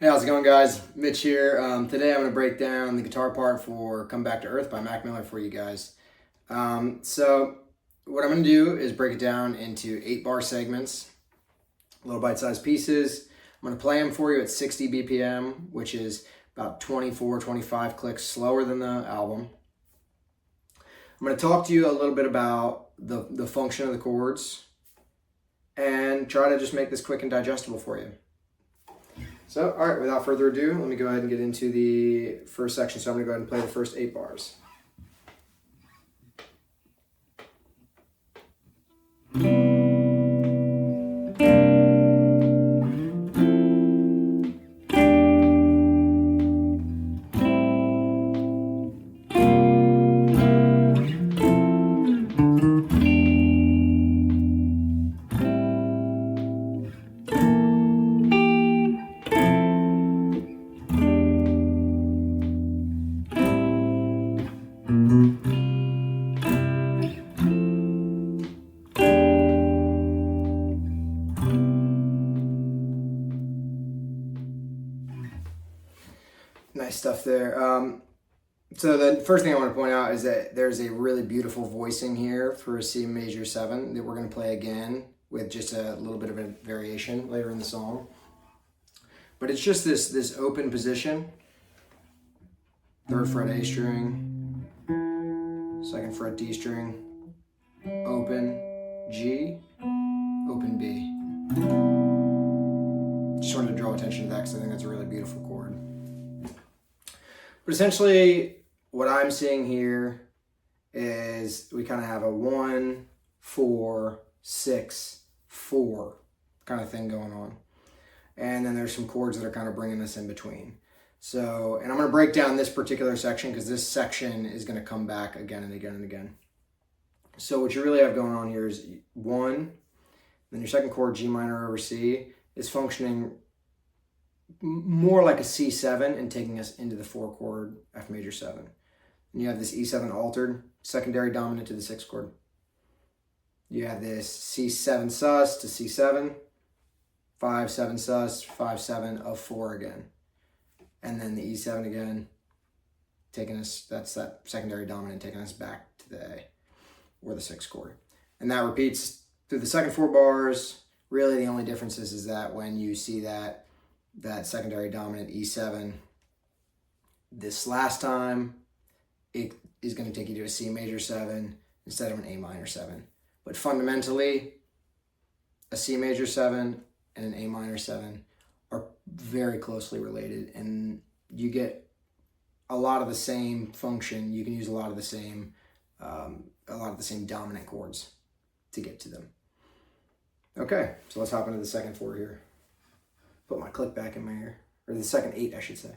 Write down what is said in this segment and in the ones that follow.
Hey, how's it going, guys? Mitch here. Today I'm going to break down the guitar part for Come Back to Earth by Mac Miller for you guys. So what I'm going to do is break it down into 8-bar segments, little bite-sized pieces. I'm going to play them for you at 60 BPM, which is about 24, 25 clicks slower than the album. I'm going to talk to you a little bit about the function of the chords and try to just make this quick and digestible for you. So, all right, without further ado, let me go ahead and get into the first section. So I'm going to go ahead and play the first 8 bars. Nice stuff there. So the first thing I want to point out is that there's a really beautiful voicing here for a C major 7 that we're going to play again with just a little bit of a variation later in the song. But it's just this open position. 3rd fret A string, 2nd fret D string, open G, open B. Just wanted to draw attention to that because I think that's a really beautiful chord. But essentially, what I'm seeing here is we kind of have a 1, 4, 6, 4 kind of thing going on. And then there's some chords that are kind of bringing us in between. So, and I'm going to break down this particular section because this section is going to come back again and again and again. So what you really have going on here is 1, then your second chord, G minor over C, is functioning more like a C7 and taking us into the 4 chord F major 7. And you have this E7 altered, secondary dominant to the 6th chord. You have this C7 sus to C7, 5, 7 sus, 5, 7 of 4 again. And then the E7 again, taking us, that's that secondary dominant taking us back to the A or the 6th chord. And that repeats through the second 4 bars. Really the only difference is that when you see that secondary dominant E7 this last time, it is going to take you to a C major 7 instead of an A minor 7. But fundamentally, a C major 7 and an A minor 7 are very closely related, and you get a lot of the same function. You can use a lot of the same dominant chords to get to them. Okay, so let's hop into the second 4 here. Put my click back in my ear, or the second 8, I should say.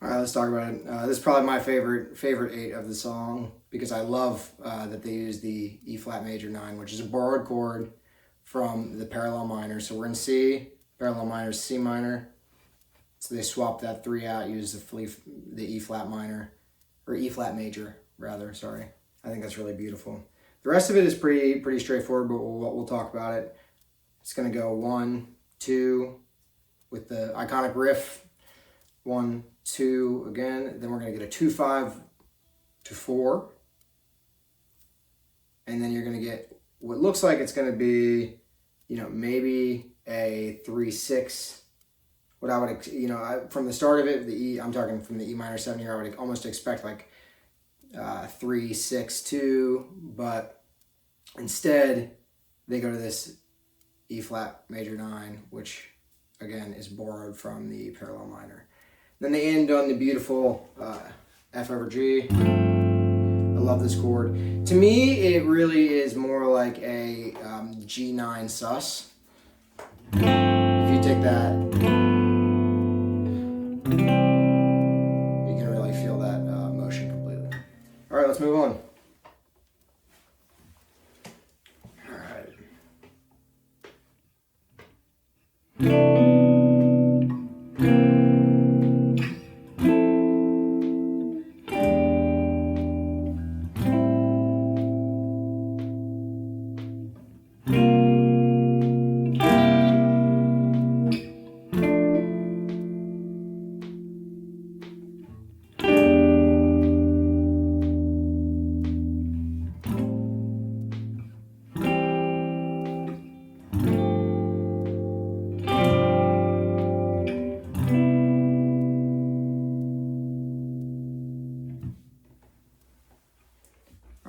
All right, let's talk about it. This is probably my favorite 8 of the song because I love that they use the E flat major 9, which is a borrowed chord from the parallel minor. So we're in C, parallel minor is C minor. So they swap that 3 out, use the E flat minor, or E flat major rather. Sorry, I think that's really beautiful. The rest of it is pretty straightforward, but we'll talk about it. It's gonna go 1, 2 with the iconic riff. 1, 2 again, then we're going to get a 2, 5 to 4, and then you're going to get what looks like it's going to be, maybe a 3, 6. What I would, from the start of it, I'm talking from the E minor 7 here, I would almost expect like 3, 6, 2, but instead they go to this E flat major 9, which again, is borrowed from the parallel minor. Then they end on the beautiful F over G. I love this chord. To me, it really is more like a G9 sus. If you take that, you can really feel that motion completely. All right, let's move on.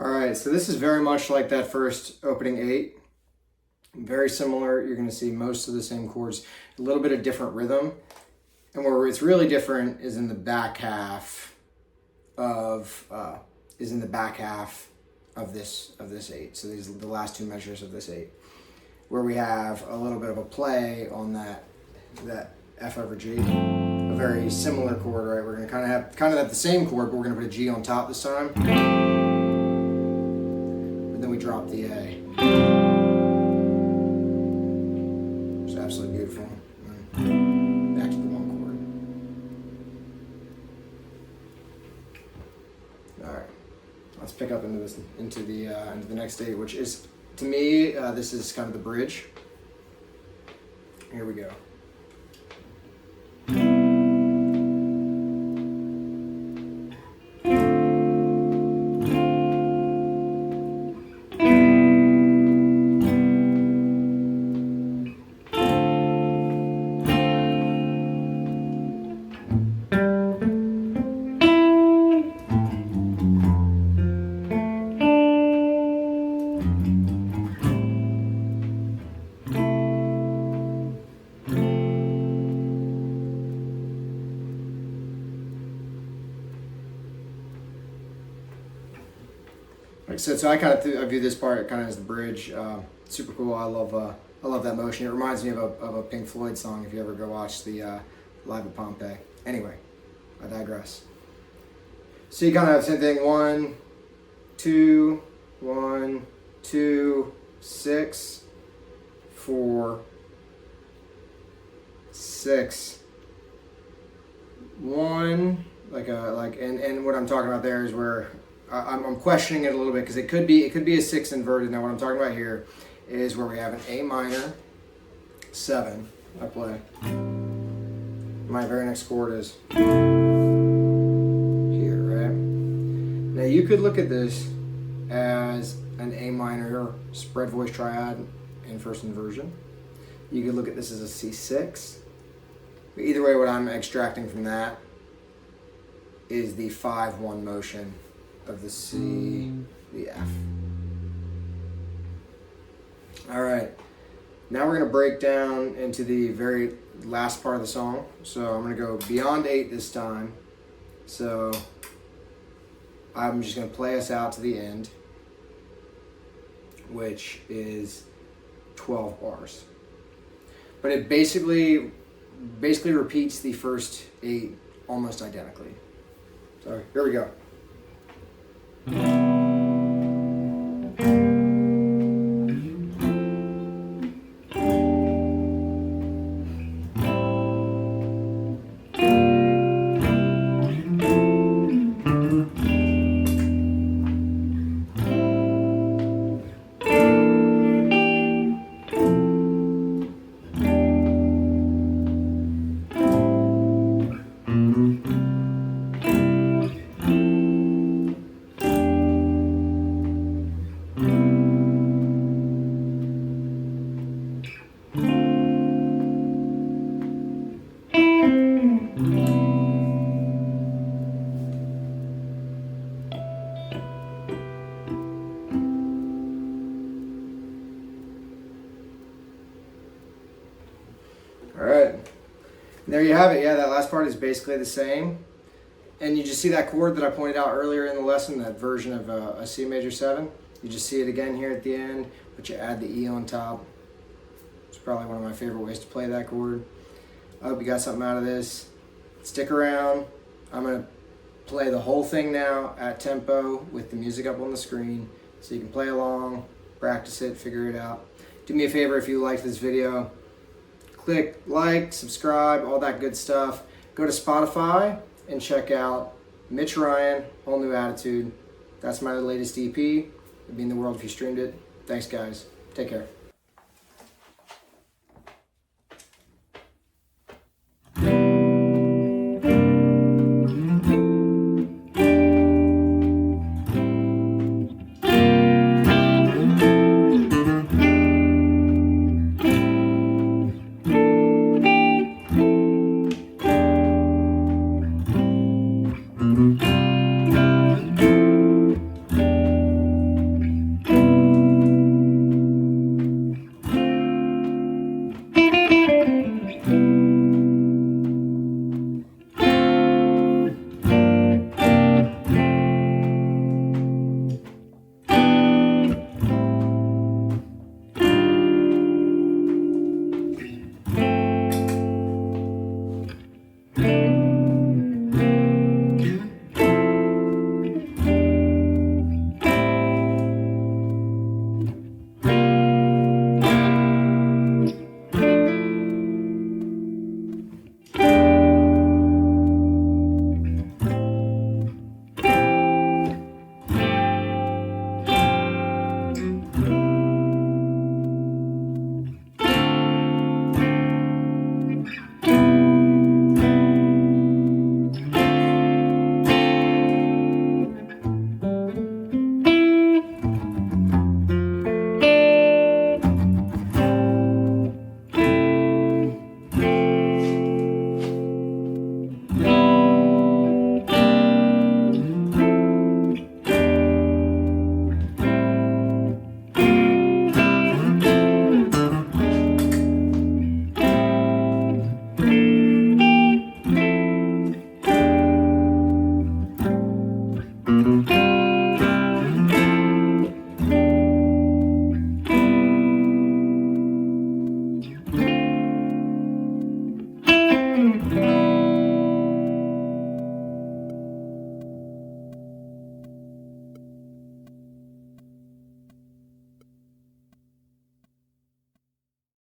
All right. So this is very much like that first opening 8. Very similar. You're going to see most of the same chords, a little bit of different rhythm. And where it's really different is in the back half of this 8. So these are the last 2 measures of this 8, where we have a little bit of a play on that F over G. A very similar chord, right? We're going to kind of have the same chord, but we're going to put a G on top this time. Then we drop the A. It's absolutely beautiful. Back to the 1 chord. All right, let's pick up into the next 8, which is, to me, this is kind of the bridge. Here we go. Like I said, so I view this part kind of as the bridge. Super cool. I love that motion. It reminds me of a Pink Floyd song. If you ever go watch the Live at Pompeii. Anyway, I digress. So you kind of have the same thing. 1, 2, 1, 2, 6, 4, 6, 1. And what I'm talking about there is where I'm questioning it a little bit, because it could be a 6 inverted. Now what I'm talking about here is where we have an A minor 7. I play. My very next chord is here, right? Now you could look at this as an A minor spread voice triad in first inversion. You could look at this as a C6. But either way, what I'm extracting from that is the 5-1 motion of the C, the F. All right, now we're going to break down into the very last part of the song. So I'm going to go beyond 8 this time. So I'm just going to play us out to the end, which is 12 bars. But it basically repeats the first 8 almost identically. So here we go. you have it. Yeah, that last part is basically the same. And you just see that chord that I pointed out earlier in the lesson, that version of a C major 7. You just see it again here at the end, but you add the E on top. It's probably one of my favorite ways to play that chord. I hope you got something out of this. Stick around. I'm going to play the whole thing now at tempo with the music up on the screen so you can play along, practice it, figure it out. Do me a favor if you liked this video. Click like, subscribe, all that good stuff. Go to Spotify and check out Mitch Ryan, Whole New Attitude. That's my latest EP. It'd mean the world if you streamed it. Thanks, guys. Take care.